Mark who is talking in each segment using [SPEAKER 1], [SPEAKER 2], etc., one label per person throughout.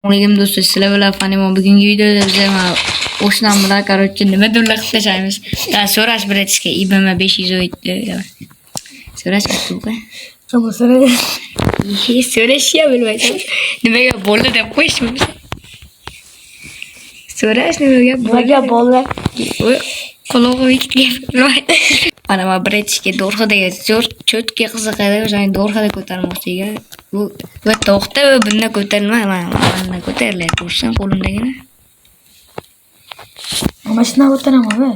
[SPEAKER 1] Assalomu do'stlar, sizlar bilan Fanimo bugungi videoda biz o'shan bilan короче nimadirlar qilib tashlaymiz. Da so'rash biletishga IBM 500 o'tdi. So'rash qilib so'rashga bilmaysan. Nimaga bo'ldi deb qo'yishmiz. So'rash nimaga bo'ldi? Qulog'i bilmaydi. Ana men biletishga do'rxadagi cho'tga qiziqadi, o'sha do'rxada ko'tarmoqchiga. Bu to'xta va bundan ko'tarma, mana ko'tarilyapti. Ko'rsan qo'limdagini.
[SPEAKER 2] Mashina ko'taraman va.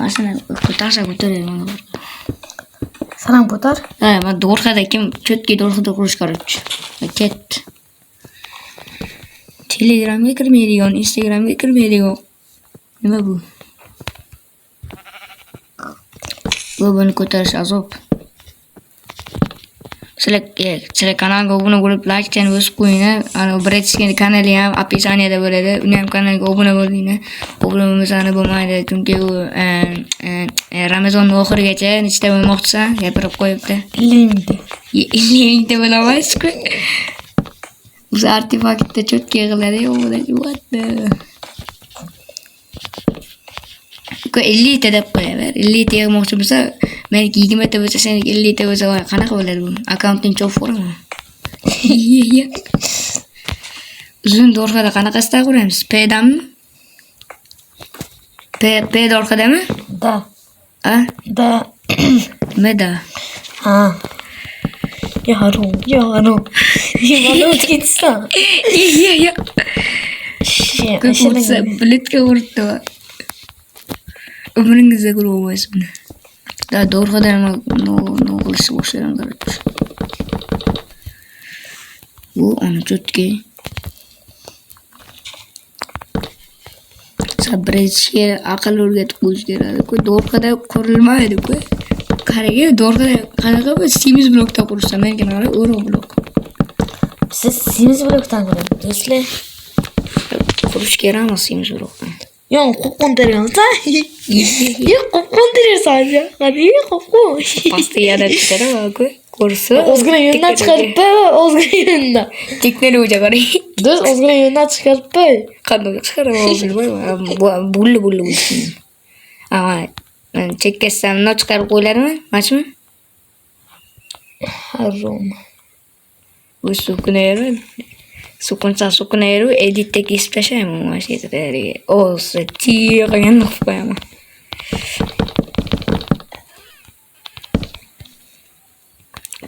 [SPEAKER 1] Mashina ko'tarsa ko'taraman.
[SPEAKER 2] Sen ham ko'tar.
[SPEAKER 1] Ha, men do'rxada kim cho'tga do'rxada qurish kerak. Ket. Telegramga kirmaydigan, Instagramga kirmaydigan. Nima bu? Buni ko'tarish azob. Sizlar kanalga obuna bo'lib, like chani bosib qo'yinglar. Ana birinchi kanali ham описаниеda bo'ladi. Uni ham kanalga obuna bo'linglar. Obuna bo'lmasani bo'lmaydi, chunki u Ramazon oxirigacha nechta bo'lmoqchisan, gapirib qo'yibdi.
[SPEAKER 2] 50 mingta.
[SPEAKER 1] 50 mingta bo'lamas-ku. O'zi artefaktda cho'tga qiladi-yu, what the 50 ta deb qo'yaver. 50 ta yig'moqchi bo'lsa, meniki 20 ta bo'lsa, seniki 50 ta bo'lsa, qanaqa bo'ladi bu? Akkauntning cho'p forami. Uzun do'rxada qanaqasida quramiz? P-danmi? P do'rxadami?
[SPEAKER 2] Da.
[SPEAKER 1] A?
[SPEAKER 2] Da.
[SPEAKER 1] Nima?
[SPEAKER 2] Ha. Yaro. Mana o'tkitsan.
[SPEAKER 1] Ko'psa biletga urdi. Umringizda ko'rmaysiz buni. Da do'rxada nima qilishni boshladim kerak. Bu ona cho'tki. Sabrishga aql o'rgatib qo'yish kerak. Do'rxada qurilmaydi-ku. Qaraga do'rxada qanaqa bir Sims blokda qursa, menga nari Euro blok.
[SPEAKER 2] Siz Sims blokdan qurasiz, do'stlar.
[SPEAKER 1] Qurish kerakmi Sims blokdan?
[SPEAKER 2] Yo'q, qo'qqon tergansan. Yo'q, qo'qqon tersan. Hadi qo'qqon.
[SPEAKER 1] Pastiyada tushadi-ku. Ko'rsa,
[SPEAKER 2] o'zgina yo'ldan chiqaribdi, o'zgina yo'ldan.
[SPEAKER 1] Teknologiya qarang.
[SPEAKER 2] Do'st, o'zgina yo'ldan chiqaribdi.
[SPEAKER 1] Qanday chiqaraman bilmayman. Bulli. Ama chekkasidan nima chiqarib qo'yiladimi? Machmi?
[SPEAKER 2] Harom.
[SPEAKER 1] Bu sukunayru editga kesib tashlayman mana shu yerga. O'zi tiqagan qo'yaman.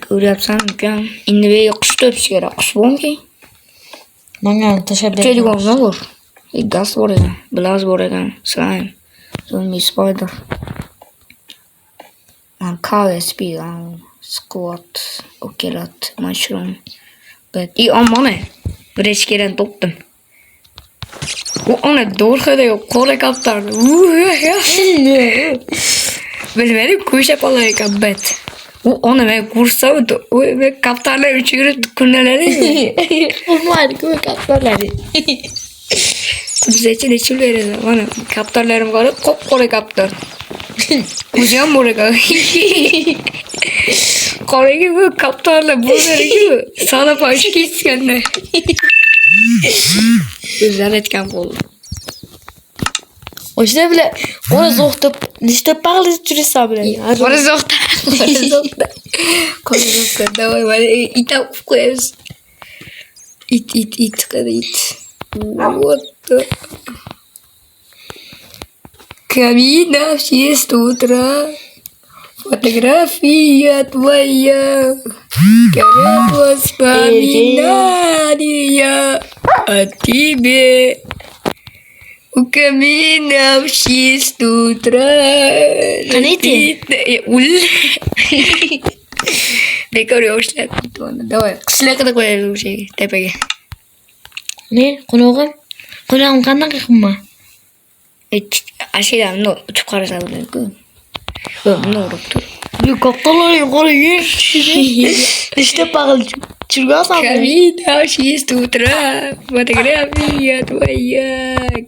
[SPEAKER 1] Ko'ryapsan ukam, endi bu qush to'pish kerak. Qush bormi?
[SPEAKER 2] Menga tashabbus.
[SPEAKER 1] Telegram nima bor? Gaz bor ekan, blauz bor ekan, slime, zombie spider. Cow speed, squat, okelat, mushroom. But mana birechkadan topdim. U ona do'rxada qo'la kaptar. Bilmadim, ko'sha pala ekan bet. U ona men kursa u kaptarlar uchun yurib kunlari.
[SPEAKER 2] Olmaydi, ko'p kaptarlari.
[SPEAKER 1] Bizcha nechil beradi. Mana kaptarlarim qora, qop-qora kaptar. O'zi ham bor ekan. Qoragi bu kaptarlar bo'ladi-ku. Sana pash ketganda. Bizlar aytgan bo'ldi.
[SPEAKER 2] O'sha bilan ona zo'qtib, nechta pag'lis jurisa bilan.
[SPEAKER 1] Ona zo'qda. Qo'yib davay, mana it qo'yamiz. It qada it. What the? Камина в 6 утра. Фотография твоя. Горят воспоминания о тебе. У камина в 6 утра. Bekor yoshlar. Давай. Qishloqda qo'yamiz o'sha tepaga.
[SPEAKER 2] Ne? Qulog'im qanaqa qilma?
[SPEAKER 1] Ashiyamni uchib qarasa bo'ladi-ku. Buni urib tur.
[SPEAKER 2] Bu kaptarlar qo'liga nechta pag'il churgansan?
[SPEAKER 1] Камина в 6 утра. Фотография твоя.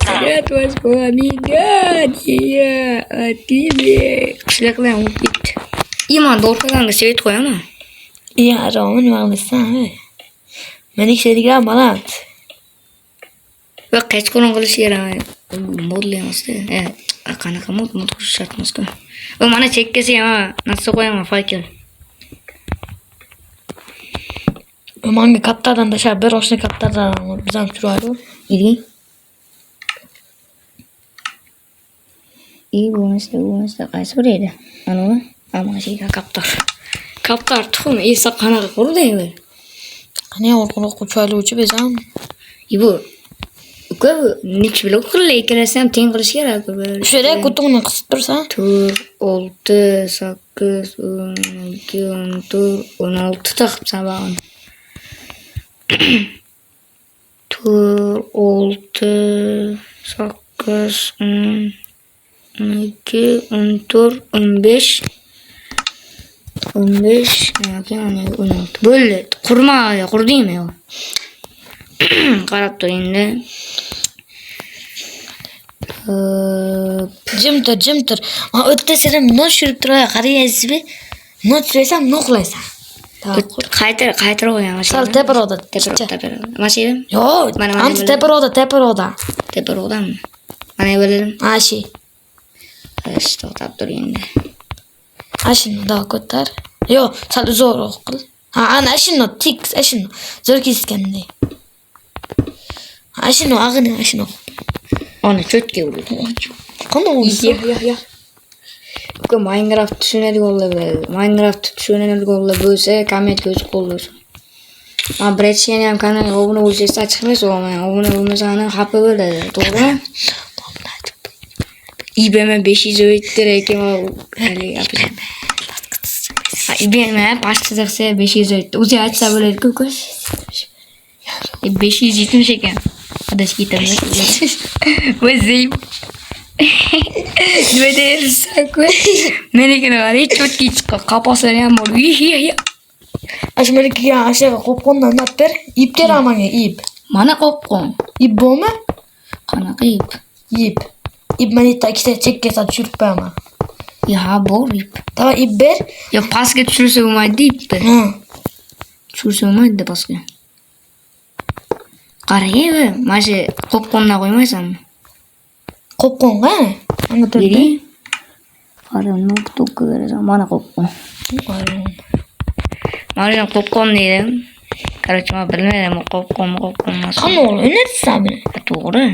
[SPEAKER 1] Горят воспоминания о тебе. Qishloqdan o'tib ketdi. Iman do'rxadan svet qo'yaman.
[SPEAKER 2] Ya, romani nima qilasan? Meni Telegram baland.
[SPEAKER 1] Ve kechqurun qilish kerak. Modli emas-da. Qanaqa mod qilish shart emas-ku. Va mana chekkasi ham nasıl qo'yaman fakir.
[SPEAKER 2] Manga kattadan da bir oshna kattadan bizam turadi.
[SPEAKER 1] İyi. İyi bo'lmasa qaysi bir edi? Ana ama şey kaptar. Kaptar tuxum esa qanaqa qurdaymi?
[SPEAKER 2] Qani orqaloq qo'chaylovchi bizam.
[SPEAKER 1] Bu ko'p necha blok qilib ikkalasini ham teng qilish kerak.
[SPEAKER 2] Shunday qutug'ini qisib tursan.
[SPEAKER 1] 4, 6, 8, 12, 14, 16 ta qilibsan ba'ni. 4, 6, 8, 10, 12, 14, 15, 15, 16. Böyle qurdingmi yo? Qarab tur endi.
[SPEAKER 2] Jimtir. O'tda sira not tushirib turadi. Qarayapsizmi? Not tushirasan, no'qlaysan.
[SPEAKER 1] Qaytarib qo'yaman.
[SPEAKER 2] Sal teparoqda.
[SPEAKER 1] Mashina?
[SPEAKER 2] Yo'q, ancha teparoqda.
[SPEAKER 1] Teparoqdami? Mana biladim.
[SPEAKER 2] Ashi.
[SPEAKER 1] To'xtab tur endi.
[SPEAKER 2] Ashini da ko'tar. Yo'q, sal uzoqroq qil. Ana ashini tik, ashini. Zo'r kesganday. Ashini ag'ini, ashini.
[SPEAKER 1] Ona cho'tga urdi.
[SPEAKER 2] Qanday urdi?
[SPEAKER 1] Ya. Minecraft tushunadiganlar bo'lsa, komment yozib qoldirsin. Men birinchi ham kanalga obuna bo'lsangiz chiqmaysiz, obuna bo'lmasangiz xafa bo'ladi, to'g'rimi? İBM 500 ekan hali yapacağım. İBM başlayacaksa 500 o'zi aytsa bo'ladi-ku. 570 ekan. Adash ketadi. O'zim. Nima deyapsan-ku? Meniki qarang, cho'tki chiqib, qaposlari ham bor.
[SPEAKER 2] Ashmalikiga ashaga qo'pqondan ber. Ip kerak ip.
[SPEAKER 1] Mana qo'pqon.
[SPEAKER 2] Ip bormi?
[SPEAKER 1] Qanaqa ip?
[SPEAKER 2] Ip. İp beni ikkita chekkasi tushirib qo'yaman.
[SPEAKER 1] Ya bor ip.
[SPEAKER 2] Tamam ip ber.
[SPEAKER 1] Ya pastga tushirsa bo'lmaydi ipni. Tushirsa bo'lmaydi pastga. Qarang, mana shu qo'pqondan qo'ymaysanmi?
[SPEAKER 2] Qo'pqonga? Mana turdi.
[SPEAKER 1] Qarang, nokta berasan. Mana qo'pqon. Mana qo'pqon deydi. Короче, men bilmayman qo'pqon emas.
[SPEAKER 2] Qanday o'ynaysan buni?
[SPEAKER 1] To'g'ri.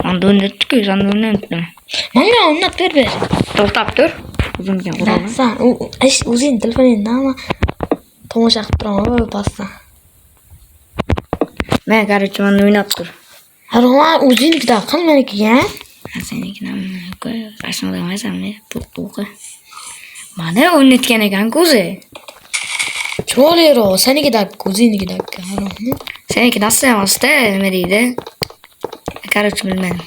[SPEAKER 1] Manda o'ynatdik-ku, sen o'ynatding.
[SPEAKER 2] Menga o'ynab ber.
[SPEAKER 1] To'xtab tur. O'zimga uraman.
[SPEAKER 2] Sen o'zing telefoningdan ama tomosha qilib turaman pastdan.
[SPEAKER 1] Men короче, men o'ynab tur.
[SPEAKER 2] Haroma o'zingdan qil menikiga.
[SPEAKER 1] Senikidan qo'y. Qashni demaysanmi? Puqqa. Mana o'ynatgan ekan-ku o'zi.
[SPEAKER 2] Cho'lero, senikidan o'zingnikidan.
[SPEAKER 1] Seniki dasta emas-da, nima deydi? Короче, bilmadim.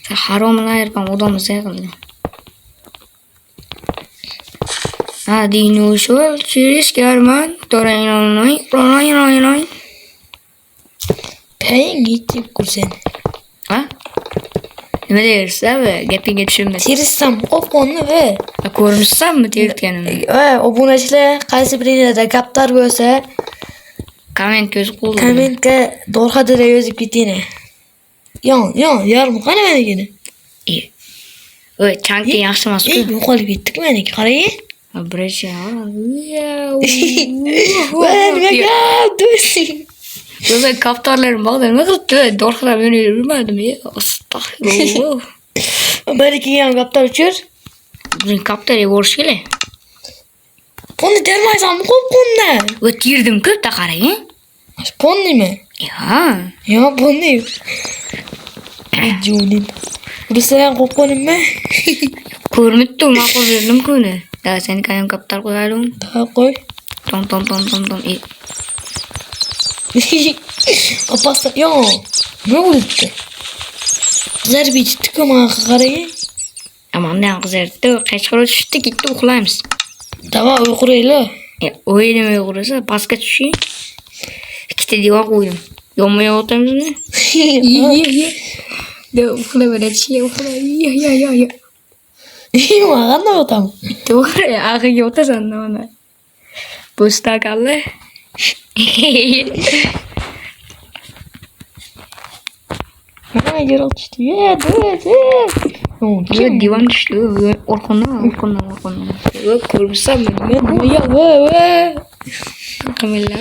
[SPEAKER 1] Sen haromlar yapam, odamı sayıldı. Adino şol, çiriş german, torayın.
[SPEAKER 2] Ben gittim kuzen.
[SPEAKER 1] Ha? Ne dersin abi? Gepin geçirme.
[SPEAKER 2] Tirsam, qo'pqonni ver.
[SPEAKER 1] Ko'rmishsan mı tertganimni?
[SPEAKER 2] Obunachilar qaysi biringlarda kaptar bo'lsa,
[SPEAKER 1] Komment ko'z qo'l.
[SPEAKER 2] kommentga Dorxadira yozib ketinglar. Yon, yarim qani menigini.
[SPEAKER 1] Oy, chanki yaxshi emas-ku.
[SPEAKER 2] Yo'qolib ketdik meniki, qarang.
[SPEAKER 1] Birinchi.
[SPEAKER 2] Nimaga do'sting?
[SPEAKER 1] Yo'q, kaptarlarim bog'da nima qilibdi? Dorxalar meni yurmadim. Astag'firulloh.
[SPEAKER 2] Meniki ham kaptar uchur.
[SPEAKER 1] Bizning kaptarga borish kerak.
[SPEAKER 2] Buni termaysanmi qo'pqonni?
[SPEAKER 1] O'tirdim ko'p da qarang.
[SPEAKER 2] Ponnimi?
[SPEAKER 1] Yo,
[SPEAKER 2] ponni. Junin. Burası qo'pqonimmi?
[SPEAKER 1] Ko'rmibdi, ma'qul berdim-ku uni. Da seni ham kaptar qo'yaylik.
[SPEAKER 2] Ha, qo'y.
[SPEAKER 1] Tom.
[SPEAKER 2] Apasta, yo. Nima bo'libdi? Zarb yetibdi-ku menga qarang.
[SPEAKER 1] Amandan qizardi, qashqarga tushdi, ketdi uxlaymiz.
[SPEAKER 2] Tamam, uyg'uraylar.
[SPEAKER 1] O'yinim uyg'urasa, pastga tushing. Ikkita divan qo'ydim. Yonma-yon o'tamizmi? Da uxlaveradi, uxlay. Ya.
[SPEAKER 2] Qanday o'taman?
[SPEAKER 1] To'g'ri, ag'iga o'tasan mana. Bo'stakalli.
[SPEAKER 2] yer açtı. Ye.
[SPEAKER 1] Ve divan düştü. Ve orkundan. Ve kurmuşsam ben.
[SPEAKER 2] Ve.
[SPEAKER 1] Kamilla.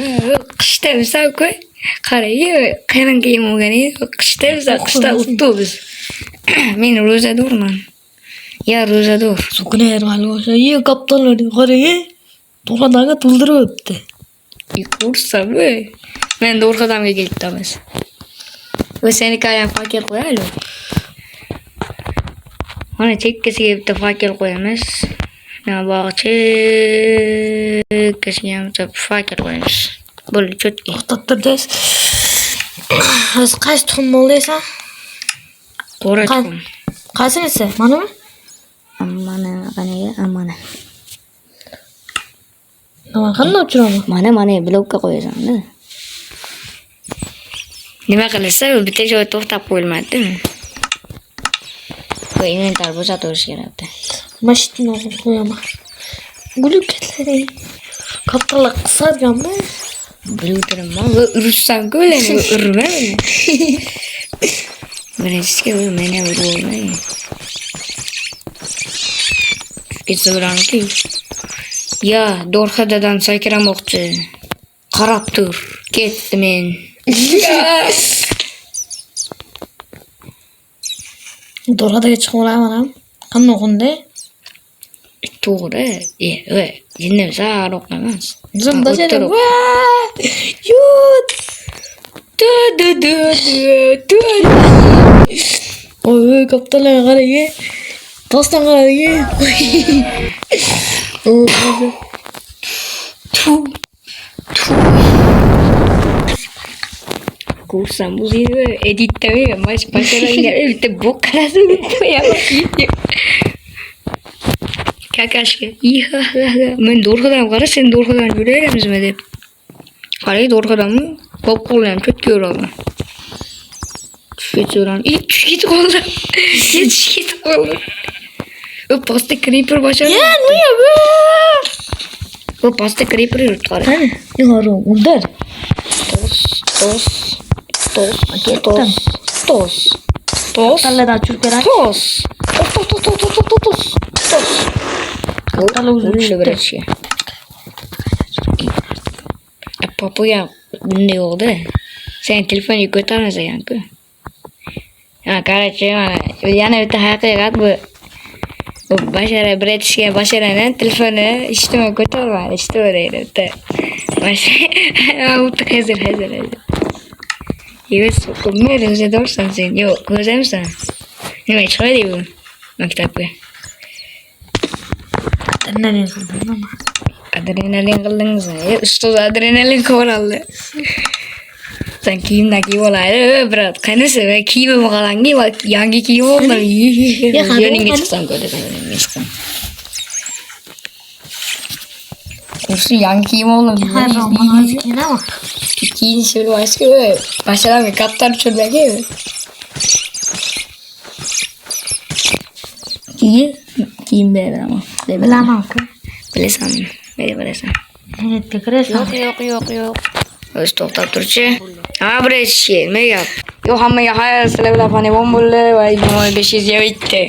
[SPEAKER 1] Kışta mesela koy. Karayı karan giyim olganı. Kışta mesela kışta uttu biz. Men roza durman. Ya roza dur.
[SPEAKER 2] Sukune yermal olsa ye kaptanları karayı. Doğadaga tuldurup öptü.
[SPEAKER 1] Kursa be. Men doğrudan gelip tamız. Ve seni kayan fakir koyalım. Hani çekkesi gelip de fakir koyamaz. Ne bak çekkesi gelip de fakir koyamaz. Böyle çok iyi.
[SPEAKER 2] Tattırdes. Az kaç ton olduysa?
[SPEAKER 1] Kora çıkım.
[SPEAKER 2] Kaçın ise? Mana mı?
[SPEAKER 1] Amana.
[SPEAKER 2] Nama kan uçuyor mu?
[SPEAKER 1] Mana blokka koyacaksın değil mi? Nima qilsa bitta joy to'xtab qo'yilmadi değil mi? Bu inventar bo'shatirish kerakda.
[SPEAKER 2] Mashina qo'yaman. Gulib ketadi. Kaptalar qisarganmi?
[SPEAKER 1] Bildirman va urushsam-ku ularni urma. Birinchisiga u meni urib olmay. Ketsaveramki. Ya, Do'rxadadan sakramoqchi. Qarab tur. Ketdim men.
[SPEAKER 2] Do'rxadaga chiqib olaman. Qanday o'qindi?
[SPEAKER 1] To'g'ri. Jinni zaroq emas.
[SPEAKER 2] Zimda seni. Yut. Oy, kaptanlar qarayı. Tostan qarayı.
[SPEAKER 1] Kursam bu zirve editte başarıyla bitti bu karası ya. Kakaşka. Men Do'rxadan qara, sen Do'rxadan yuraveramizmi deb. Qaray Do'rxadanmi? Popcorn çok ko'raman. Tushgacharan. Tushgit qoldi. Tushgit qoldi. O pasta creeper başardı.
[SPEAKER 2] Ya, niye bu?
[SPEAKER 1] O pasta creeper yurtqara.
[SPEAKER 2] Qani, yo'g'ri, undir.
[SPEAKER 1] Tos.
[SPEAKER 2] Talada tushib kerak.
[SPEAKER 1] Tos.
[SPEAKER 2] Kaptanlar o'zi
[SPEAKER 1] Öyle Papuya bunday oldu. Sen telefonu ko'tarmasa yanku. Ha, короче, yana bitta haqiqat bu. Bashara bretishga basharadan telefoni ijtimoiy ko'tarmadi, ishtaveradi bitta. Hozir. Yes, men o'zi dorsan sen. Yo'q, ko'zamsan. Nima chiqadi bu maktabga? Adrenalin qildingiz. Ustoz adrenalin ko'raldi. Sen kiyimdan kiyib oladi, brat. Qanisi va kiyimim qalangi va yangi kiyim oldim. Yo'lingga chiqsam ko'rasan. Kursi yangi kiyim oldim. Kiyinishni bilmasku. Basharami kaptan cho'rdagi. Kiyim beraman.
[SPEAKER 2] Bilaman-ku.
[SPEAKER 1] Bilasanmi? Bilasan.
[SPEAKER 2] Netga kirasan.
[SPEAKER 1] Yo'q. O'zi to'xtab turchi. Ha, birinchi nima gap? Yo'q, hammaga hayr, sizlar bilan fani bo'ldi va 500 ga bitdi.